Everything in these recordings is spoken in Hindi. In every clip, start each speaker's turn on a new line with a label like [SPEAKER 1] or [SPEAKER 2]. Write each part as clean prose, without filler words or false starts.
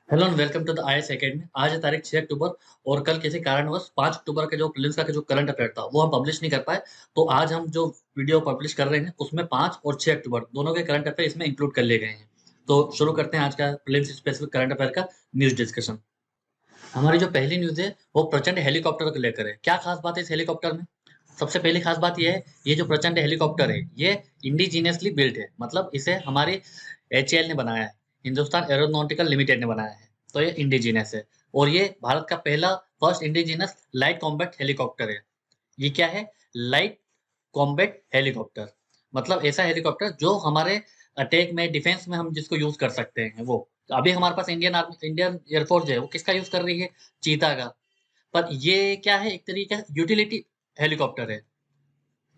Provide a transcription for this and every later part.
[SPEAKER 1] Hello and welcome to the IAS academy. आज है तारीख 6 अक्टूबर और कल किसी कारणवश 5 अक्टूबर के जो प्रीलिम्स का जो करंट अफेयर था वो हम पब्लिश नहीं कर पाए। तो आज हम जो वीडियो पब्लिश कर रहे हैं उसमें 5 और 6 अक्टूबर दोनों के करंट अफेयर इसमें इंक्लूड कर लिए गए हैं। तो शुरू करते हैं आज का प्रीलिम्स स्पेसिफिक करंट अफेयर का न्यूज़ डिस्कशन। हमारी जो पहली न्यूज़ है वो प्रचंड हेलीकॉप्टर को लेकर है। क्या खास बात है इस हेलीकॉप्टर में? सबसे पहली खास बात ये है, ये जो प्रचंड हेलीकॉप्टर है ये इंडिजीनियसली बिल्ट है, मतलब इसे हमारी एचएएल ने बनाया है, हिंदुस्तान एरोनॉटिकल लिमिटेड ने बनाया है। तो ये इंडिजीनियस है और ये भारत का पहला first indigenous light combat helicopter है। ये क्या है? लाइट कॉम्बैट हेलीकॉप्टर, मतलब ऐसा हेलीकॉप्टर जो हमारे अटैक में, डिफेंस में हम जिसको यूज कर सकते हैं। वो अभी हमारे पास इंडियन आर्मी, इंडियन एयरफोर्स है, वो किसका यूज कर रही है? चीता का। पर ये क्या है? एक तरीके का यूटिलिटी हेलीकॉप्टर है।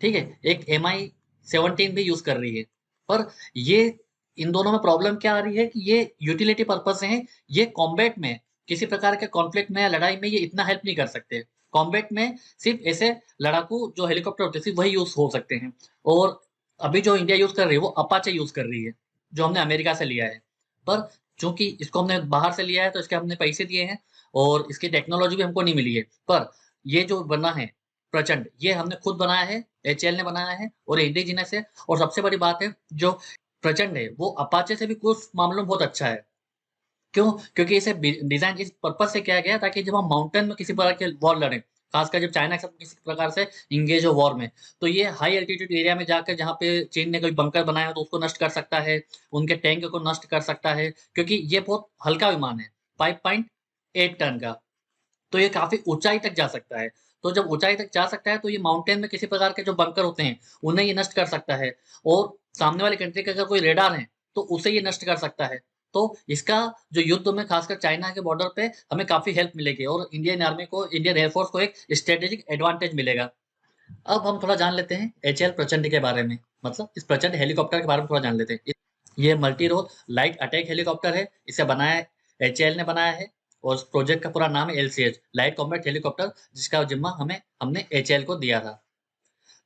[SPEAKER 1] ठीक है, एक MI-17 भी यूज कर रही है। पर ये इन दोनों में प्रॉब्लम क्या आ रही है कि ये यूटिलिटी पर्पज से है। ये कॉम्बैट में, किसी प्रकार के कॉन्फ्लिक्ट में या लड़ाई में ये इतना हेल्प नहीं कर सकते। कॉम्बैट में सिर्फ ऐसे लड़ाकू जो हेलीकॉप्टर होते हैं सिर्फ वही यूज हो सकते हैं। और अभी जो इंडिया यूज कर रही है वो अपाचे यूज कर रही है, जो हमने अमेरिका से लिया है। पर चूंकि इसको हमने बाहर से लिया है तो इसके हमने पैसे दिए हैं और इसकी टेक्नोलॉजी भी हमको नहीं मिली है। पर ये जो बना है प्रचंड, ये हमने खुद बनाया है, एचएएल ने बनाया है और इंडिजिनस है। और सबसे बड़ी बात है, जो प्रचंड है वो अपाचे से भी कुछ मामलों में बहुत अच्छा है। क्यों? क्योंकि इसे डिजाइन इस पर्पज से किया गया ताकि जब हम माउंटेन में किसी प्रकार के वॉर लड़ें, खासकर जब चाइना के साथ किसी प्रकार से इंगेज हो वॉर में, तो ये हाई एल्टीट्यूड एरिया में जाकर जहाँ पे चीन ने कोई बंकर बनाया हो तो उसको नष्ट कर सकता है, उनके टैंक को नष्ट कर सकता है, क्योंकि ये बहुत हल्का विमान है, 5.8 टन का। तो ये काफी ऊंचाई तक जा सकता है। तो जब ऊंचाई तक जा सकता है तो ये माउंटेन में किसी प्रकार के जो बंकर होते हैं उन्हें ये नष्ट कर सकता है। और सामने वाली कंट्री का अगर कोई रेडार है तो उसे ये नष्ट कर सकता है। तो इसका जो युद्ध में खासकर चाइना के बॉर्डर पे हमें काफी हेल्प मिलेगी और इंडियन आर्मी को, इंडियन एयरफोर्स को एक स्ट्रेटेजिक एडवांटेज मिलेगा। अब हम थोड़ा जान लेते हैं एचएल प्रचंड के बारे में, मतलब इस प्रचंड हेलीकॉप्टर के बारे में थोड़ा जान लेते हैं। ये multi role light attack helicopter है। इसे बनाया एचएएल ने बनाया है और उस प्रोजेक्ट का पूरा नाम है एलसीएच, लाइट कॉम्बैट हेलीकॉप्टर, जिसका जिम्मा हमने एचएएल को दिया था।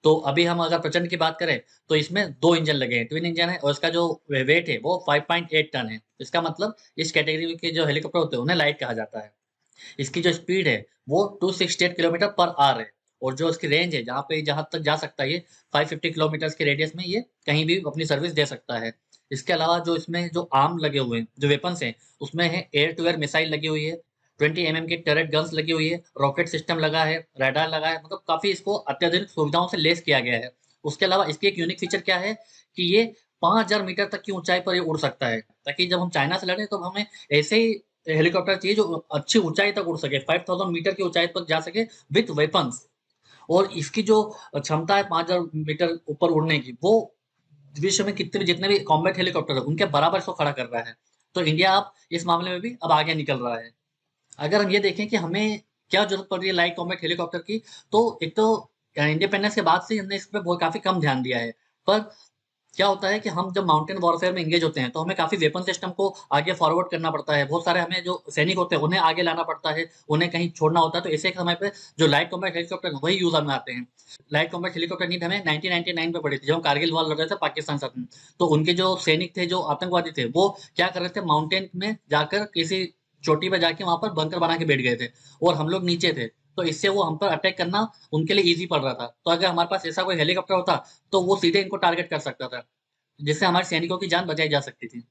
[SPEAKER 1] तो अभी हम अगर प्रचंड की बात करें तो इसमें दो इंजन लगे हैं, ट्विन इंजन है और इसका जो वेट है वो 5.8 टन है। इसका मतलब इस कैटेगरी के जो हेलीकॉप्टर होते हैं उन्हें लाइट कहा जाता है। इसकी जो स्पीड है वो 268 किलोमीटर पर आवर है। और जो इसकी रेंज है, जहां तक जा सकता है ये 550 किलोमीटर के रेडियस में ये कहीं भी अपनी सर्विस दे सकता है। इसके अलावा जो इसमें जो आर्म लगे हुए हैं, जो वेपन्स हैं, उसमें है एयर टू एयर मिसाइल लगी हुई है, 20 mm की टरेट गन्स लगी हुई है, रॉकेट सिस्टम लगा है, रडार लगा है, मतलब काफी इसको अत्याधुनिक सुविधाओं से लेस किया गया है। उसके अलावा इसकी एक यूनिक फीचर क्या है कि ये 5,000 मीटर तक की ऊंचाई पर ये उड़ सकता है, ताकि जब हम चाइना से लड़े तो हमें ऐसे ही हेलीकॉप्टर चाहिए जो अच्छी ऊंचाई तक उड़ सके, 5,000 मीटर की ऊंचाई तक जा सके विथ वेपन्स। और इसकी जो क्षमता है 5,000 मीटर ऊपर उड़ने की, वो विश्व में कितने भी, जितने भी कॉम्बैट हेलीकॉप्टर है उनके बराबर इसको खड़ा कर रहा है। तो इंडिया अब इस मामले में भी अब आगे निकल रहा है। अगर हम ये देखें कि हमें क्या जरूरत पड़ रही है लाइट कॉम्बैट हेलीकॉप्टर की, तो एक तो इंडिपेंडेंस के बाद से हमने इस पर बहुत काफी कम ध्यान दिया है। पर क्या होता है कि हम जब माउंटेन वॉरफेयर में एंगेज होते हैं तो हमें काफी वेपन सिस्टम को आगे फॉरवर्ड करना पड़ता है। बहुत सारे हमें जो सैनिक होते हैं उन्हें आगे लाना पड़ता है, उन्हें कहीं छोड़ना होता है। तो ऐसे समय पे जो लाइट कॉम्बैट हेलीकॉप्टर वही यूज में आते हैं। लाइट कॉम्बैट हेलीकॉप्टर नीड हमें 1999 में पड़ी थी, जब हम कारगिल वॉर लड़ रहे थे पाकिस्तान साथ में। तो उनके जो सैनिक थे, जो आतंकवादी थे, वो क्या कर रहे थे, माउंटेन में जाकर किसी चोटी पर जाके वहां पर बंकर बना के बैठ गए थे और हम लोग नीचे थे। तो इससे वो हम पर अटैक करना उनके लिए इजी पड़ रहा था। तो अगर हमारे पास ऐसा कोई हेलीकॉप्टर होता तो वो सीधे इनको टारगेट कर सकता था, जिससे हमारे सैनिकों की जान बचाई जा सकती थी।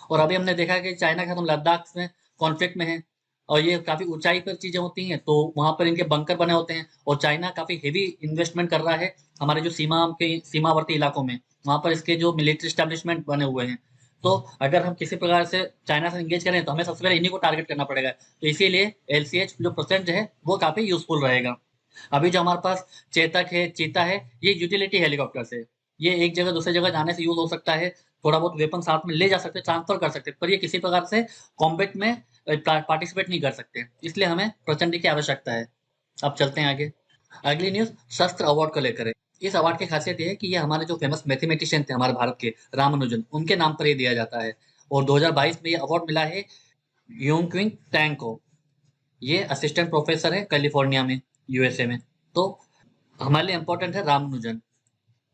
[SPEAKER 1] और अभी हमने देखा कि चाइना के साथ हम लद्दाख में कॉन्फ्लिक्ट में है और ये काफी ऊंचाई पर चीजें होती हैं, तो वहां पर इनके बंकर बने होते हैं और चाइना काफी हेवी इन्वेस्टमेंट कर रहा है हमारे जो सीमावर्ती इलाकों में। वहां पर इसके जो मिलिट्री स्टैब्लिशमेंट बने हुए हैं। तो अगर हम किसी प्रकार से चाइना से इंगेज करें तो हमें सबसे पहले इन्हीं को टारगेट करना पड़ेगा। तो इसीलिए एलसीएच जो परसेंट है वो काफी यूजफुल रहेगा। अभी जो हमारे पास चेतक है, चीता है, ये यूटिलिटी हेलीकॉप्टर है। ये एक जगह दूसरी जगह जाने से यूज हो सकता है, थोड़ा बहुत वेपन साथ में ले जा सकते हैं, ट्रांसफर कर सकते हैं, पर ये किसी प्रकार से कॉम्बैट में पार्टिसिपेट नहीं कर सकते। इसलिए हमें प्रचंड की आवश्यकता है। अब चलते हैं आगे। अगली न्यूज शस्त्र अवार्ड को लेकर है। इस अवार्ड की खासियत ये है कि ये हमारे जो फेमस मैथमेटिशियन थे हमारे भारत के, रामानुजन, उनके नाम पर ये दिया जाता है। और 2022 में ये अवार्ड मिला है यूंग टैंग को। ये असिस्टेंट प्रोफेसर है कैलिफोर्निया में, यूएसए में। तो हमारे लिए इंपॉर्टेंट है रामानुजन।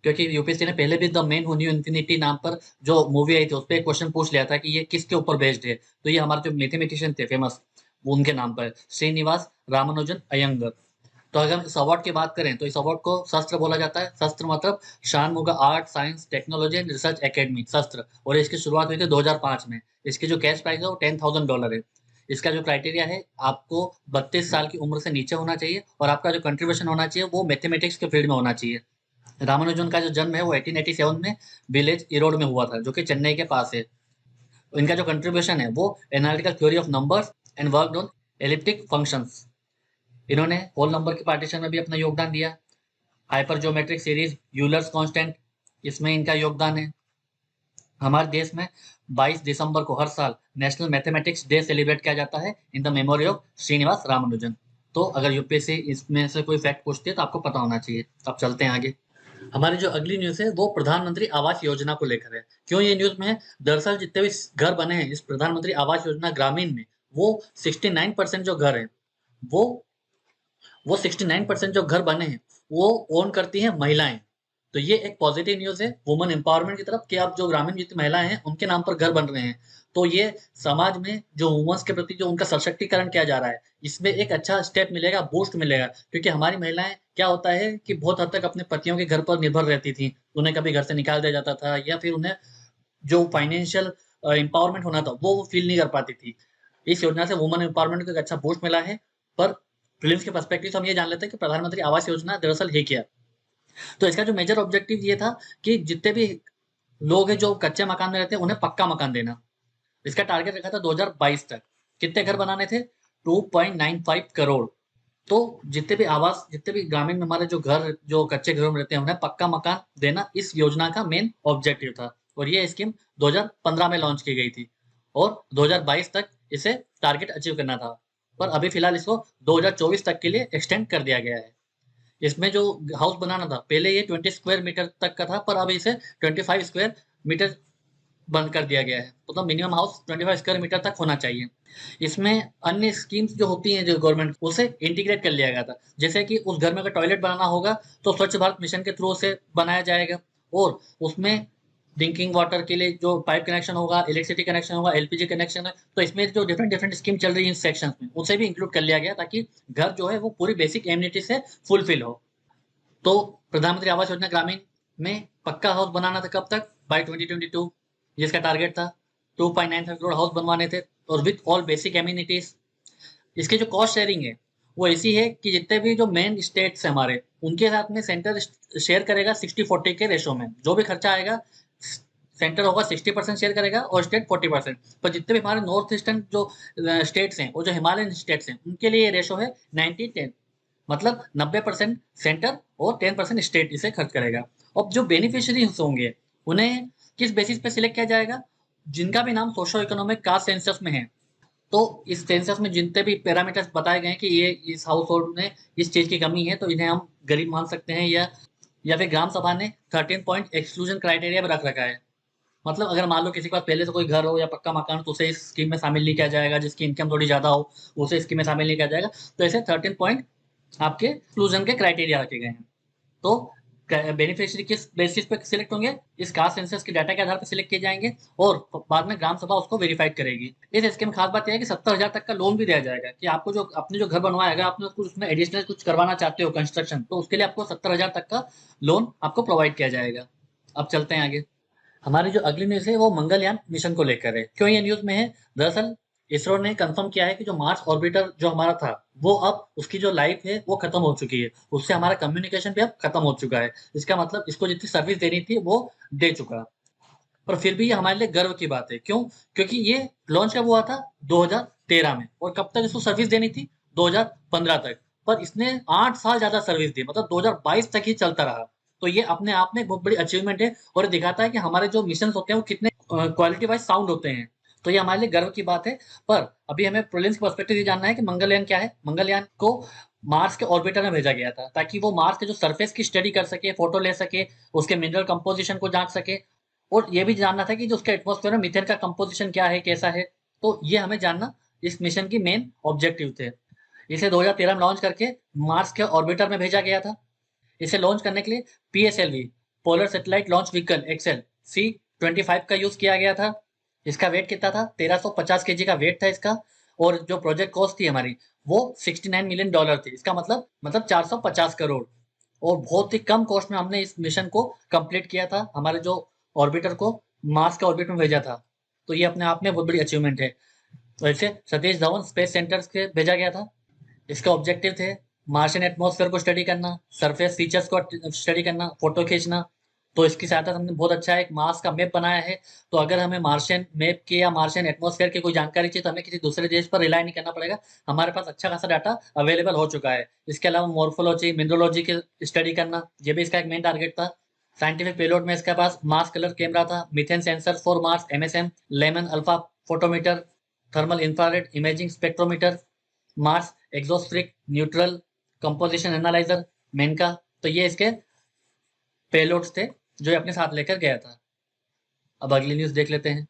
[SPEAKER 1] क्योंकि यूपीएससी ने पहले भी the man who new infinity नाम पर जो मूवी आई थी उस पर एक क्वेश्चन पूछ लिया था कि ये किसके ऊपर बेस्ड है, तो ये हमारे जो मैथमेटिशियन थे फेमस, वो उनके नाम पर है, श्रीनिवास रामानुजन अयंगर। तो अगर हम इस अवार्ड की बात करें तो इस अवार्ड को शस्त्र बोला जाता है। शस्त्र मतलब Shanmugha art science technology and research academy Sastra, और इसकी शुरुआत हुई थी 2005 में। इसकी जो कैश प्राइस है वो $10,000 है। इसका जो क्राइटेरिया है, आपको 32 साल की उम्र से नीचे होना चाहिए और आपका जो कंट्रीब्यूशन होना चाहिए वो मैथमेटिक्स के फील्ड में होना चाहिए। रामानुजन का जो जन्म है वो 1887 में विलेज इरोड में हुआ था, जो कि चेन्नई के पास है। इनका जो कंट्रीब्यूशन है वो analytical theory of numbers and work on elliptic functions. इन्होंने होल नंबर के पार्टीशन में भी अपना योगदान दिया। Hyper geometric series Euler's constant, इसमें इनका योगदान है। हमारे देश में 22 दिसंबर को हर साल नेशनल मैथमेटिक्स डे सेलिब्रेट किया जाता है in the memory of Srinivasa Ramanujan. तो अगर यूपीएससी इसमें से कोई फैक्ट पूछती है तो आपको पता होना चाहिए। अब चलते हैं आगे। हमारी जो अगली न्यूज़ है वो प्रधानमंत्री आवास योजना को लेकर है। क्यों ये न्यूज़ में है? दरअसल जितने भी घर बने हैं इस प्रधानमंत्री आवास योजना ग्रामीण में, वो 69% जो घर है, वो 69% जो घर बने हैं वो ओन करती हैं महिलाएं। तो ये एक पॉजिटिव न्यूज़ है वुमन एम्पावरमेंट की तरफ, कि अब जो ग्रामीण जितनी महिलाएं हैं उनके नाम पर घर बन रहे हैं। तो ये समाज में जो वुमेन्स के प्रति जो उनका सशक्तिकरण किया जा रहा है, इसमें एक अच्छा स्टेप मिलेगा, बूस्ट मिलेगा। क्योंकि हमारी महिलाएं क्या होता है कि बहुत हद तक अपने पतियों के घर पर निर्भर रहती थी, उन्हें कभी घर से निकाल दिया जाता था, या फिर उन्हें जो फाइनेंशियल एम्पावरमेंट होना था वो फील नहीं कर पाती थी। इस योजना से वुमन एम्पावरमेंट को एक अच्छा बूस्ट मिला है। पर प्रीलिम्स के पर्सपेक्टिव से हम ये जान लेते हैं कि प्रधानमंत्री आवास योजना दरअसल है क्या। तो इसका जो मेजर ऑब्जेक्टिव ये था कि जितने भी लोग हैं जो कच्चे मकान में रहते हैं उन्हें पक्का मकान देना। इसका टारगेट रखा था 2022 तक। कितने घर बनाने थे? 2.95 करोड़। तो जितने भी ग्रामीण में हमारे जो घर जो कच्चे घरों में रहते हैं उन्हें पक्का मकान देना इस योजना का मेन ऑब्जेक्टिव था। और ये स्कीम 2015 में लॉन्च की गई थी और 2022 तक इसे टारगेट अचीव करना था। पर अभी फिलहाल इसको 2024 तक के लिए एक्सटेंड कर दिया गया है। इसमें जो हाउस बनाना था पहले ये 20 स्क्वायर मीटर तक का था, पर अब इसे 25 स्क्वायर मीटर बंद कर दिया गया है। मतलब मिनिमम हाउस 25 स्क्वायर मीटर तक होना चाहिए। इसमें अन्य स्कीम्स जो होती हैं जो गवर्नमेंट, उसे इंटीग्रेट कर लिया गया था। जैसे कि उस घर में अगर टॉयलेट बनाना होगा तो स्वच्छ भारत मिशन के थ्रू उसे बनाया जाएगा, और उसमें ड्रिंकिंग वाटर के लिए जो पाइप कनेक्शन होगा, इलेक्ट्रिसिटी कनेक्शन होगा, एलपीजी कनेक्शन है, तो इसमें जो डिफरेंट डिफरेंट स्कीम चल रही है इन सेक्शंस में उसे भी इंक्लूड कर लिया गया, ताकि घर जो है वो पूरी बेसिक एमिनिटी से फुलफिल हो। तो प्रधानमंत्री आवास योजना ग्रामीण में पक्का हाउस बनाना था कब तक? बाय 2022, जिसका टारगेट था 2.95 करोड़ हाउस बनवाने थे और विथ ऑल बेसिक एमिनिटीज। इसकी जो कॉस्ट शेयरिंग है वो ऐसी है कि जितने भी जो मेन स्टेट्स हैं हमारे, उनके साथ में सेंटर शेयर करेगा 60-40 के रेशो में। जो भी खर्चा आएगा सेंटर होगा 60% शेयर करेगा और स्टेट 40%। पर जितने भी हमारे नॉर्थ ईस्टर्न जो स्टेट्स हैं और जो हिमालयन स्टेट्स हैं उनके लिए ये रेशो है 90-10। मतलब 90% सेंटर और 10% स्टेट इसे खर्च करेगा। अब जो बेनिफिशियरीज होंगे उन्हें किस बेसिस पे सिलेक्ट किया जाएगा? जिनका भी नाम सोशो इकोनॉमिक कास्ट सेंसस में है। तो इस सेंसस में जितने भी पैरामीटर्स बताए गए हैं कि ये इस हाउस होल्ड में इस चीज की कमी है तो इन्हें हम गरीब मान सकते हैं, या फिर ग्राम सभा ने 13 पॉइंट एक्सक्लूजन क्राइटेरिया में रख रखा है। मतलब अगर मान लो किसी के पास पहले से कोई घर हो या पक्का मकान हो तो उसे इस स्कीम में शामिल नहीं किया जाएगा। जिसकी इनकम थोड़ी ज्यादा हो उसे स्कीम में शामिल नहीं किया जाएगा। तो ऐसे 13 पॉइंट आपके एक्सक्लूजन के क्राइटेरिया रखे गए हैं। तो बेनिफिशियरी किस बेसिस पे सिलेक्ट होंगे? इस कास्ट सेंसस के डाटा के आधार पर सिलेक्ट किए जाएंगे और बाद में ग्राम सभा उसको वेरीफाइड करेगी। इस स्कीम में खास बात यह है कि 70,000 तक का लोन भी दिया जाएगा, कि आपको जो अपने जो घर बनवाया, अगर आपने कुछ उसमें एडिशनल कुछ करवाना चाहते हो कंस्ट्रक्शन, तो उसके लिए आपको 70,000 तक का लोन आपको प्रोवाइड किया जाएगा। अब चलते हैं आगे। हमारी जो अगली न्यूज़ है वो मंगलयान मिशन को लेकर है। क्यों ये न्यूज़ में है? दरअसल इसरो ने कंफर्म किया है कि जो मार्स ऑर्बिटर जो हमारा था वो अब उसकी जो लाइफ है वो खत्म हो चुकी है। उससे हमारा कम्युनिकेशन भी अब खत्म हो चुका है। इसका मतलब इसको जितनी सर्विस देनी थी वो दे चुका। पर फिर भी ये हमारे लिए गर्व की बात है। क्यों? क्योंकि ये लॉन्च कब हुआ था? 2013 में। और कब तक इसको सर्विस देनी थी? 2015 तक। पर इसने 8 साल ज्यादा सर्विस दी, मतलब 2022 तक ही चलता रहा। तो ये अपने आप में एक बहुत बड़ी अचीवमेंट है और ये दिखाता है कि हमारे जो मिशन होते हैं वो कितने क्वालिटी वाइज साउंड होते हैं। तो ये हमारे लिए गर्व की बात है। पर अभी हमें प्रीलिम्स के पर्सपेक्टिव से जानना है कि मंगलयान क्या है। मंगलयान को मार्स के ऑर्बिटर में भेजा गया था ताकि वो मार्स के जो सरफेस की स्टडी कर सके, फोटो ले सके, उसके मिनरल कंपोजिशन को जांच सके, और ये भी जानना था कि जो उसके एटमॉस्फेयर में मीथेन का कंपोजिशन क्या है, कैसा है। तो ये हमें जानना इस मिशन की मेन ऑब्जेक्टिव थे। इसे 2013 में लॉन्च करके मार्स के ऑर्बिटर में भेजा गया था। इसे लॉन्च करने के लिए PSLV polar satellite launch vehicle XL C-25 का यूज किया गया था। इसका वेट कितना था? 1350 केजी का वेट था इसका। और जो प्रोजेक्ट कॉस्ट थी हमारी वो $69 मिलियन थी। इसका मतलब 450 करोड़। और बहुत ही कम कॉस्ट में हमने इस मिशन को कंप्लीट किया था, हमारे जो ऑर्बिटर को मार्स के ऑर्बिट में भेजा था। तो ये अपने आप में बहुत बड़ी अचीवमेंट है। वैसे सतीश धवन स्पेस सेंटर से भेजा गया था। इसके ऑब्जेक्टिव थे मार्शियन एटमॉस्फेयर को स्टडी करना, सरफेस फीचर्स को स्टडी करना, फोटो खींचना। तो इसकी सहायता से हमने बहुत अच्छा एक मार्स का मैप बनाया है। तो अगर हमें मार्शियन मैप की या मार्शियन एटमॉस्फेयर की कोई जानकारी चाहिए तो हमें किसी दूसरे देश पर रिलाई नहीं करना पड़ेगा। हमारे पास अच्छा खासा डाटा अवेलेबल हो चुका है। इसके अलावा मॉर्फोलॉजी, मिनरोलॉजी की स्टडी करना, ये भी इसका एक मेन टारगेट था। साइंटिफिक पेलोड में इसके पास मार्स कलर कैमरा था, methane sensor for Mars MSM, Lyman alpha photometer, thermal infrared imaging spectrometer, Mars exospheric neutral composition analyser, MENCA. तो ये इसके पेलोड्स थे जो ये अपने साथ लेकर गया था। अब अगली न्यूज देख लेते हैं।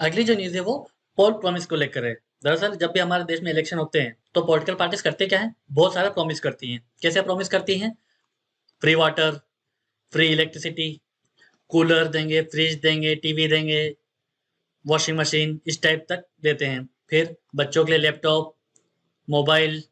[SPEAKER 1] अगली जो न्यूज है वो पोल प्रॉमिस को लेकर है। दरअसल जब भी हमारे देश में इलेक्शन होते हैं तो पॉलिटिकल पार्टीज करते क्या है, बहुत सारा प्रॉमिस करती हैं। कैसे प्रॉमिस करती हैं? Free water, free electricity, cooler देंगे, फ्रिज देंगे, टीवी देंगे, वॉशिंग मशीन, इस टाइप तक देते हैं। फिर बच्चों के लिए लैपटॉप, मोबाइल।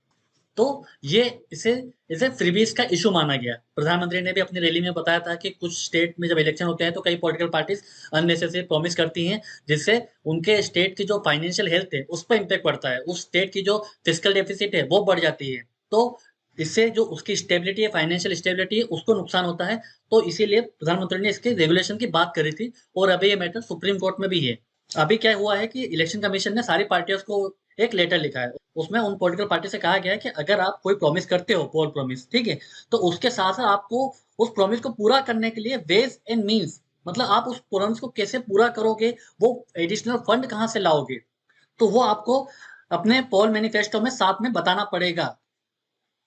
[SPEAKER 1] तो ये इसे इसे फ्रीबीज का इशू माना गया। प्रधानमंत्री ने भी अपनी रैली में बताया था कि कुछ स्टेट में जब इलेक्शन होते हैं तो कई पॉलिटिकल पार्टीज अननेसेसरी प्रॉमिस करती हैं, जिससे उनके स्टेट की जो फाइनेंशियल हेल्थ है उस पर इम्पेक्ट पड़ता है, उस स्टेट की जो फिजिकल डेफिसिट है वो बढ़ जाती है। तो इससे जो उसकी स्टेबिलिटी है, फाइनेंशियल स्टेबिलिटी है, उसको नुकसान होता है। तो इसीलिए प्रधानमंत्री ने इसके रेगुलेशन की बात करी थी और अभी ये मैटर सुप्रीम कोर्ट में भी है। अभी क्या हुआ है कि इलेक्शन कमीशन ने सारी पार्टियों को एक लेटर लिखा है। उसमें उन पॉलिटिकल पार्टी से कहा गया है कि अगर आप कोई प्रॉमिस करते हो, पोल प्रॉमिस, ठीक है, तो उसके साथ साथ आपको उस प्रॉमिस को पूरा करने के लिए वेज एंड मीन्स, मतलब आप उस प्रॉमिस को कैसे पूरा करोगे, वो एडिशनल फंड कहाँ से लाओगे, तो वो आपको अपने पोल मैनिफेस्टो में साथ में बताना पड़ेगा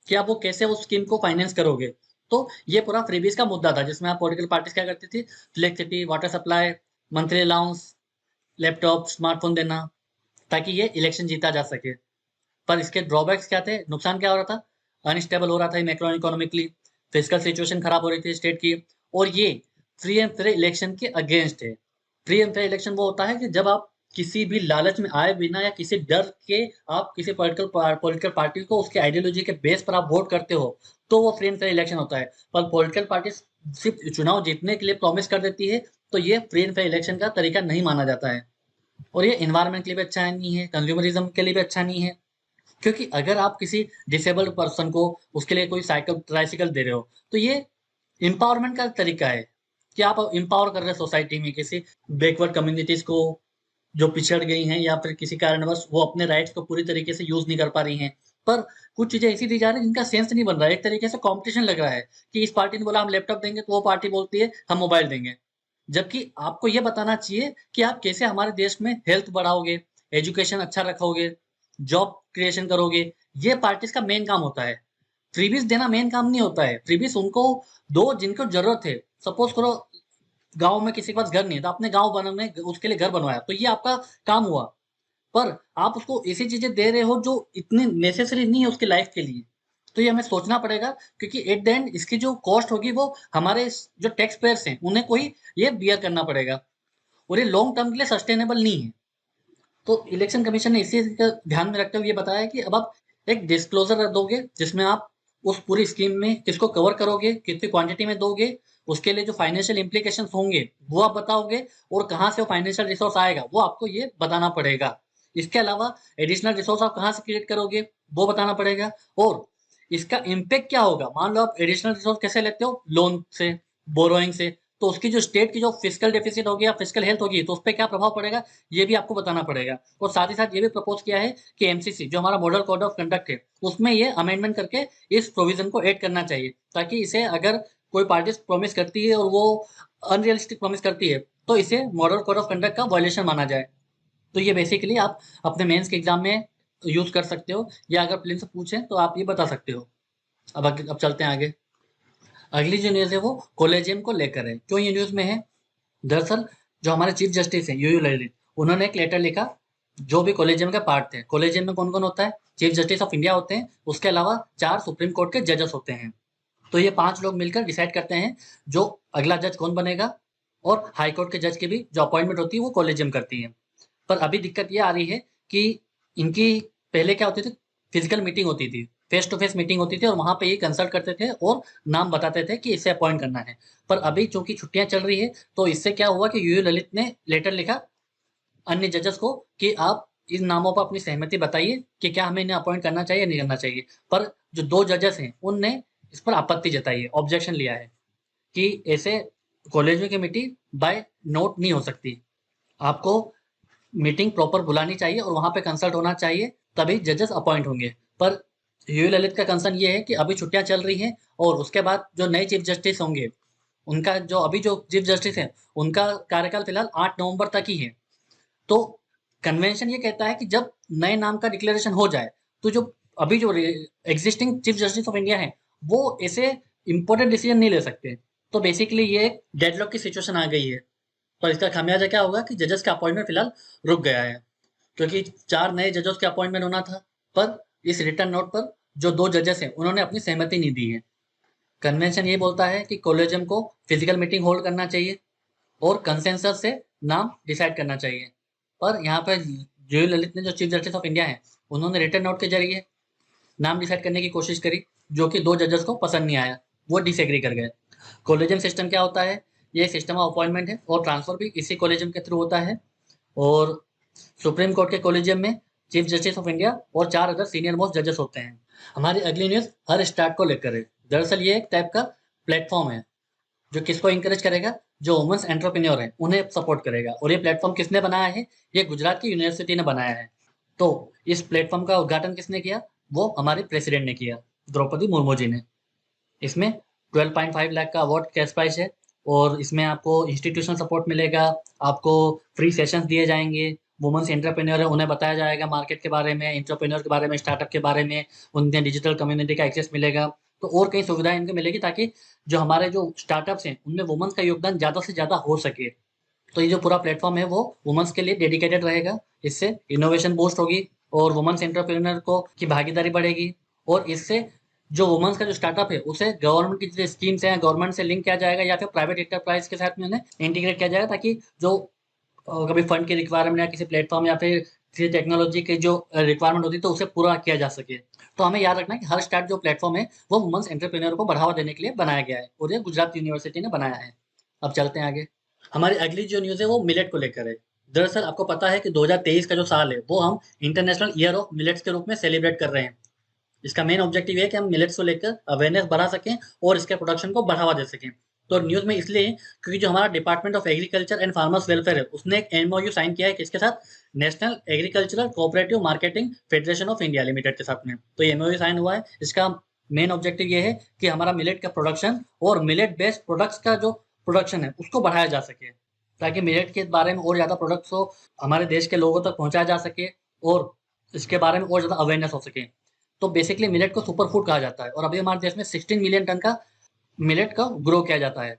[SPEAKER 1] कि आप वो कैसे उस स्कीम को फाइनेंस करोगे। तो ये पूरा फ्रीबीज का मुद्दा था जिसमें आप पॉलिटिकल पार्टीज क्या करती थी, electricity, water supply, monthly allowance, laptop, smartphone देना, ताकि ये इलेक्शन जीता जा सके। पर इसके ड्रॉबैक्स क्या थे, नुकसान क्या हो रहा था? अनस्टेबल हो रहा था मैक्रो इकोनॉमिकली, फिजिकल सिचुएशन खराब हो रही थी स्टेट की। और ये फ्री एंड फेयर इलेक्शन के अगेंस्ट है। फ्री एंड फेयर इलेक्शन वो होता है कि जब आप किसी भी लालच में आए बिना या किसी डर के आप किसी पॉलिटिकल पार्टी को उसके आइडियोलॉजी के बेस पर आप वोट करते हो, तो वो फ्री एंड फेयर इलेक्शन होता है। पर पॉलिटिकल पार्टी सिर्फ चुनाव जीतने के लिए प्रॉमिस कर देती है, तो ये फ्री एंड फेयर इलेक्शन का तरीका नहीं माना जाता है। और ये इन्वायरमेंट के लिए भी अच्छा नहीं है, कंज्यूमरिज्म के लिए भी अच्छा नहीं है। क्योंकि अगर आप किसी डिसेबल्ड पर्सन को उसके लिए कोई साइकिल, ट्राइसिकल दे रहे हो, तो ये एम्पावरमेंट का तरीका है कि आप एम्पावर कर रहे हैं सोसाइटी में किसी बैकवर्ड कम्युनिटीज को जो पिछड़ गई हैं या फिर किसी कारणवश वो अपने राइट्स को पूरी तरीके से यूज नहीं कर पा रही हैं। पर कुछ चीजें ऐसी दी जा रही है जिनका सेंस नहीं बन रहा है। एक तरीके से कंपटीशन लग रहा है कि इस पार्टी ने बोला हम लैपटॉप देंगे तो वो पार्टी बोलती है हम मोबाइल देंगे। जबकि आपको ये बताना चाहिए कि आप कैसे हमारे देश में हेल्थ बढ़ाओगे, एजुकेशन अच्छा रखोगे, जॉब क्रिएशन करोगे। ये पार्टीज का मेन काम होता है। फ्रीबीज देना मेन काम नहीं होता है। फ्रीबीज उनको दो जिनको जरूरत है। सपोज करो गांव में किसी के पास घर नहीं है तो आपने गांव बनाने उसके लिए घर बनवाया, तो ये आपका काम हुआ। पर आप उसको ऐसी चीजें दे रहे हो जो इतनी नेसेसरी नहीं है उसकी लाइफ के लिए। तो ये हमें सोचना पड़ेगा, क्योंकि एट द एंड इसकी जो कॉस्ट होगी वो हमारे जो टैक्स पेयर्स हैं उन्हें कोई ये बियर करना पड़ेगा। और ये लॉन्ग टर्म के लिए सस्टेनेबल नहीं है। तो इलेक्शन कमीशन ने इसी का ध्यान में रखते हुए ये बताया कि अब आप एक डिस्क्लोजर दोगे जिसमें आप उस पूरी स्कीम में किसको कवर करोगे, कितनी क्वांटिटी में दोगे, उसके लिए जो फाइनेंशियल इम्प्लीकेशन होंगे वो आप बताओगे, और कहाँ से वो फाइनेंशियल रिसोर्स आएगा वो आपको ये बताना पड़ेगा। इसके अलावा एडिशनल रिसोर्स आप कहाँ से क्रिएट करोगे वो बताना पड़ेगा। और इसका इम्पेक्ट क्या होगा, मान लो आप एडिशनल रिसोर्स कैसे लेते हो, लोन से, बोरोइंग से, तो उसकी जो स्टेट की जो फिजिकल डेफिसिट होगी या फिजिकल हेल्थ होगी तो उस पर क्या प्रभाव पड़ेगा ये भी आपको बताना पड़ेगा। और साथ ही साथ ये भी प्रपोज किया है कि एमसीसी जो हमारा मॉडल कोड ऑफ कंडक्ट है उसमें ये अमेंडमेंट करके इस प्रोविजन को ऐड करना चाहिए, ताकि इसे अगर कोई पार्टी प्रॉमिस करती है और वो अनरियलिस्टिक प्रॉमिस करती है तो इसे मॉडल कोड ऑफ कंडक्ट का वायलेशन माना जाए। तो ये बेसिकली आप अपने मेंस के एग्जाम में यूज कर सकते हो, या अगर प्लेन से पूछें तो आप ये बता सकते हो। अब चलते हैं आगे। अगली जो न्यूज है वो कॉलेजियम को लेकर है। क्यों ये न्यूज में है? दरअसल जो हमारे चीफ जस्टिस हैं यूयू ललित, उन्होंने एक लेटर लिखा जो भी कॉलेजियम का पार्ट थे। कॉलेजियम में कौन कौन होता है? चीफ जस्टिस ऑफ इंडिया होते हैं, उसके अलावा 4 सुप्रीम कोर्ट के जजेस होते हैं। तो ये 5 लोग मिलकर डिसाइड करते हैं जो अगला जज कौन बनेगा, और हाई कोर्ट के जज की भी जो अपॉइंटमेंट होती है वो कॉलेजियम करती है। पर अभी दिक्कत ये आ रही है कि इनकी पहले क्या होती थी, फिजिकल मीटिंग होती थी, फेस टू फेस मीटिंग होती थी और वहां पे ये कंसल्ट करते थे और नाम बताते थे कि इसे अपॉइंट करना है। पर अभी चूंकि छुट्टियां चल रही है तो इससे क्या हुआ कि यूयू ललित ने लेटर लिखा अन्य जजेस को कि आप इन नामों पर अपनी सहमति बताइए कि क्या हमें इन्हें अपॉइंट करना चाहिए या नहीं करना चाहिए। पर जो 2 जजेस हैं उनने इस पर आपत्ति जताई है, ऑब्जेक्शन लिया है कि ऐसे कॉलेज में कमेटी बाय नोट नहीं हो सकती, आपको मीटिंग प्रॉपर बुलानी चाहिए और वहां पे कंसल्ट होना चाहिए, तभी जजेस अपॉइंट होंगे। पर यूयू ललित का कंसर्न ये है कि अभी छुट्टियां चल रही हैं और उसके बाद जो नए चीफ जस्टिस होंगे, उनका जो अभी जो चीफ जस्टिस है उनका कार्यकाल फिलहाल 8 नवंबर तक ही है। तो कन्वेंशन ये कहता है कि जब नए नाम का डिक्लेरेशन हो जाए तो जो अभी जो existing chief justice of India है वो ऐसे इंपॉर्टेंट डिसीजन नहीं ले सकते। तो बेसिकली ये एक डेडलॉक की सिचुएशन आ गई है। पर इसका खामियाजा क्या होगा कि जजेस का अपॉइंटमेंट फिलहाल रुक गया है, क्योंकि 4 नए जजेस के अपॉइंटमेंट होना था। पर इस रिटर्न नोट पर जो 2 जजेस हैं उन्होंने अपनी सहमति नहीं दी है। कन्वेंशन ये बोलता है कि कॉलेजियम को फिजिकल मीटिंग होल्ड करना चाहिए और कंसेंसस से नाम डिसाइड करना चाहिए। पर यहाँ पर जूही ललित ने जो चीफ जस्टिस ऑफ इंडिया है उन्होंने रिटर्न नोट के जरिए नाम डिसाइड करने की कोशिश करी, जो कि 2 जजेस को पसंद नहीं आया, वो डिसएग्री कर गए। कॉलेजियम सिस्टम क्या होता है, ये सिस्टम ऑफ अपॉइंटमेंट है और ट्रांसफर भी इसी कॉलेजियम के थ्रू होता है। और सुप्रीम कोर्ट के कॉलेजियम में चीफ जस्टिस ऑफ इंडिया और 4 अदर सीनियर मोस्ट जजेस होते हैं। हमारी अगली न्यूज हर स्टार्ट को लेकर है। दरअसल ये एक टाइप का प्लेटफॉर्म है जो किसको इंकरेज करेगा, जो वुमेन्स एंटरप्रेन्योर हैं उन्हें सपोर्ट करेगा। और ये प्लेटफॉर्म किसने बनाया है, ये गुजरात की यूनिवर्सिटी ने बनाया है। तो इस प्लेटफॉर्म का उद्घाटन किसने किया, वो हमारे प्रेसिडेंट ने किया, द्रौपदी मुर्मू जी ने। इसमें 12.5 लाख का अवार्ड कैश प्राइस है और इसमें आपको इंस्टीट्यूशनल सपोर्ट मिलेगा, आपको फ्री सेशंस दिए जाएंगे, वुमेन्स एंटरप्रेन्योर है उन्हें बताया जाएगा मार्केट के बारे में, एंटरप्रेन्योर के बारे में, स्टार्टअप के बारे में, उन्हें डिजिटल कम्युनिटी का एक्सेस मिलेगा। तो और कई सुविधाएं इनको मिलेगी ताकि जो हमारे जो स्टार्टअप्स हैं उनमें वुमेन्स का योगदान ज़्यादा से ज़्यादा हो सके। तो ये जो पूरा प्लेटफॉर्म है वो वुमेन्स के लिए डेडिकेटेड रहेगा। इससे इनोवेशन बूस्ट होगी और वुमेन्स एंटरप्रेन्योर को की भागीदारी बढ़ेगी। और इससे जो वुमेन्स का जो स्टार्टअप है उसे गवर्नमेंट की जो स्कीम्स हैं गवर्नमेंट से लिंक किया जाएगा या फिर प्राइवेट एंटरप्राइज के साथ में उन्हें इंटीग्रेट किया जाएगा, ताकि जो कभी फंड की रिक्वायरमेंट या किसी प्लेटफॉर्म या फिर किसी टेक्नोलॉजी की जो रिक्वायरमेंट होती है तो उसे पूरा किया जा सके। तो हमें याद रखना है कि हर स्टार्ट जो प्लेटफॉर्म है वो वुमेन्स एंटरप्रेन्योर को बढ़ावा देने के लिए बनाया गया है और ये गुजरात यूनिवर्सिटी ने बनाया है। अब चलते हैं आगे। हमारी अगली जो न्यूज़ है वो मिलेट को लेकर है। दरअसल आपको पता है कि 2023 का जो साल है वो हम इंटरनेशनल ईयर ऑफ मिलेट्स के रूप में सेलिब्रेट कर रहे हैं। इसका मेन ऑब्जेक्टिव है कि हम मिलेट्स को लेकर अवेयरनेस बढ़ा सकें और इसके प्रोडक्शन को बढ़ावा दे सकें। तो न्यूज़ में इसलिए है क्योंकि जो हमारा department of agriculture and farmers welfare है उसने एक एमओयू साइन किया है किसके साथ, national agricultural cooperative marketing federation of India limited के साथ में। तो ये एमओयू साइन हुआ है। इसका मेन ऑब्जेक्टिव ये है कि हमारा मिलेट का प्रोडक्शन और मिलेट बेस्ड प्रोडक्ट्स का जो प्रोडक्शन है उसको बढ़ाया जा सके, ताकि मिलेट के बारे में और ज़्यादा प्रोडक्ट्स को हमारे देश के लोगों तक पहुंचाया जा सके और इसके बारे में और ज़्यादा अवेयरनेस हो सके। तो बेसिकली मिलेट को सुपर फूड कहा जाता है और अभी हमारे देश में 16 मिलियन टन का मिलेट का ग्रो किया जाता है।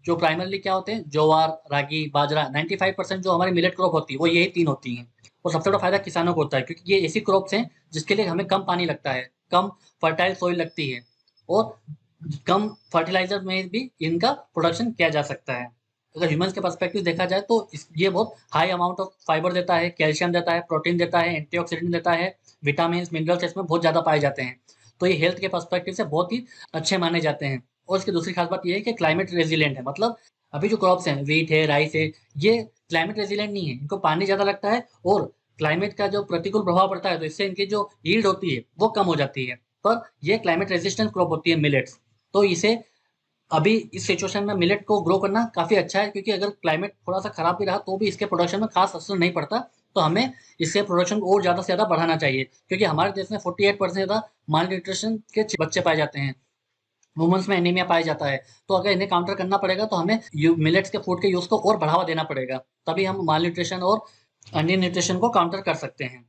[SPEAKER 1] जो प्राइमरली क्या होते हैं, ज्वार, रागी, बाजरा, 95% जो हमारी मिलेट क्रॉप होती है वो यही 3 होती हैं। और सबसे बड़ा फायदा किसानों को होता है क्योंकि ये ऐसी क्रॉप्स हैं जिसके लिए हमें कम पानी लगता है, कम फर्टाइल सॉइल लगती है और कम फर्टिलाइजर में भी इनका प्रोडक्शन किया जा सकता है। अगर ह्यूमंस के पर्सपेक्टिव देखा जाए तो ये बहुत हाई अमाउंट ऑफ फाइबर देता है, कैल्शियम देता है, प्रोटीन देता है, एंटीऑक्सीडेंट देता है, विटामिन मिनरल्स इसमें बहुत ज़्यादा पाए जाते हैं। तो ये हेल्थ के पर्सपेक्टिव से बहुत ही अच्छे माने जाते हैं। और इसकी दूसरी खास बात ये है कि क्लाइमेट रेजिलेंट है, मतलब अभी जो क्रॉप्स हैं, व्हीट है, राइस है, ये क्लाइमेट रेजिलेंट नहीं है, इनको पानी ज़्यादा लगता है और क्लाइमेट का जो प्रतिकूल प्रभाव पड़ता है तो इससे इनकी जो यील्ड होती है वो कम हो जाती है। पर ये क्लाइमेट रेजिस्टेंट क्रॉप होती है मिलेट्स। तो इसे अभी इस सिचुएशन में मिलेट को ग्रो करना काफ़ी अच्छा है, क्योंकि अगर क्लाइमेट थोड़ा सा खराब भी रहा तो भी इसके प्रोडक्शन में खास असर नहीं पड़ता। तो हमें इसके प्रोडक्शन को और ज़्यादा से ज़्यादा बढ़ाना चाहिए, क्योंकि हमारे देश में 48% ज़्यादा माल न्यूट्रिशन के बच्चे पाए जाते हैं, वुमेन्स में एनीमिया पाया जाता है। तो अगर इन्हें काउंटर करना पड़ेगा तो हमें मिलेट्स के फूड के यूज़ को और बढ़ावा देना पड़ेगा, तभी हम माल न्यूट्रिशन और अन्य न्यूट्रिशन को काउंटर कर सकते हैं।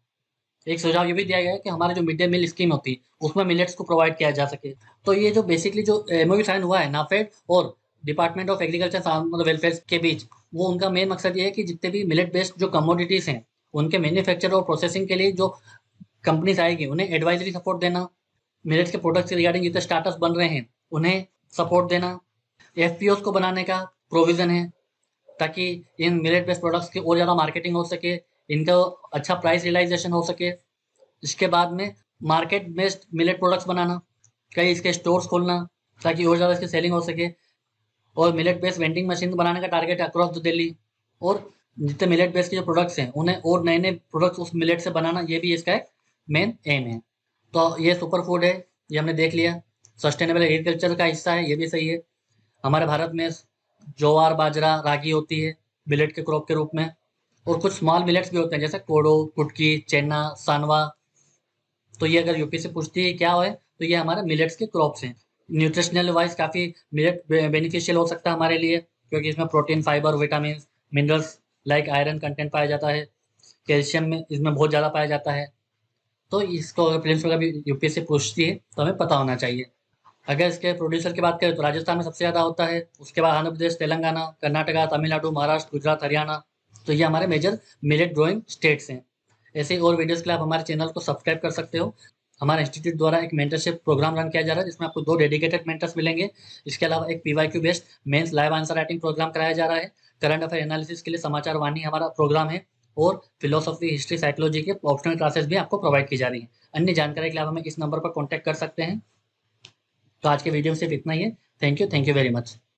[SPEAKER 1] एक सुझाव ये भी दिया गया है कि हमारे जो मिड डे मील स्कीम होती है उसमें मिलेट्स को प्रोवाइड किया जा सके। तो ये जो बेसिकली जो एमओयू साइन हुआ है नाफेड और department of agriculture farmer welfare के बीच, वो उनका मेन मकसद ये है कि जितने भी मिलेट बेस्ड जो कमोडिटीज हैं उनके मैन्युफैक्चर और प्रोसेसिंग के लिए जो कंपनीज आएगी उन्हें एडवाइजरी सपोर्ट देना, मिलेट्स के प्रोडक्ट्स रिगार्डिंग जितने स्टार्टअप्स बन रहे हैं उन्हें सपोर्ट देना, एफपीओस को बनाने का प्रोविज़न है, ताकि इन मिलेट बेस्ड प्रोडक्ट्स की और ज़्यादा मार्केटिंग हो सके, इनका अच्छा प्राइस रियलाइजेशन हो सके। इसके बाद में मार्केट बेस्ड मिलेट प्रोडक्ट्स बनाना, कई इसके स्टोर्स खोलना ताकि और ज़्यादा इसकी सेलिंग हो सके, और मिलेट बेस्ड वेंडिंग मशीन बनाने का टारगेट है अक्रॉस द दिल्ली। और जितने मिलेट बेस्ड के जो प्रोडक्ट्स हैं उन्हें और नए नए प्रोडक्ट्स उस मिलेट से बनाना, ये भी इसका एक मेन एम है। तो ये सुपर फूड है, ये हमने देख लिया। सस्टेनेबल एग्रीकल्चर का हिस्सा है, ये भी सही है। हमारे भारत में ज्वार बाजरा रागी होती है मिलेट के क्रॉप के रूप में, और कुछ स्मॉल मिलेट्स भी होते हैं जैसे कोडो कुटकी चेना सानवा। तो ये अगर यूपी से पूछती है क्या है, तो ये हमारे मिलेट्स के क्रॉप्स हैं। न्यूट्रिशनल वाइज काफ़ी मिलेट बेनिफिशियल हो सकता है हमारे लिए, क्योंकि इसमें protein fibre vitamin minerals like iron content पाया जाता है, कैल्शियम में इसमें बहुत ज़्यादा पाया जाता है। तो इसको अगर प्रिलिम्स वगैरह भी यूपीएससी पूछती है तो हमें पता होना चाहिए। अगर इसके प्रोड्यूसर की बात करें तो राजस्थान में सबसे ज़्यादा होता है, उसके बाद आंध्र प्रदेश तेलंगाना कर्नाटका तमिलनाडु महाराष्ट्र गुजरात हरियाणा। तो ये हमारे मेजर मिलेट ग्रोइंग स्टेट्स हैं। ऐसे ही और वीडियोस के लिए आप हमारे चैनल को सब्सक्राइब कर सकते हो। हमारे इंस्टीट्यूट द्वारा एक मेंटरशिप प्रोग्राम रन किया जा रहा है जिसमें आपको 2 डेडिकेटेड मेंटर्स मिलेंगे। इसके अलावा एक PYQ based mains live answer writing programme कराया जा रहा है। करंट अफेयर एनालिसिस के लिए समाचार वाणी हमारा प्रोग्राम है, और फिलोसफी हिस्ट्री साइकोलॉजी के ऑप्शनल क्लासेस भी आपको प्रोवाइड की जा रही हैं। अन्य जानकारी के लिए आप हमें इस नंबर पर कॉन्टैक्ट कर सकते हैं। तो आज के वीडियो में सिर्फ इतना ही है। Thank you very much.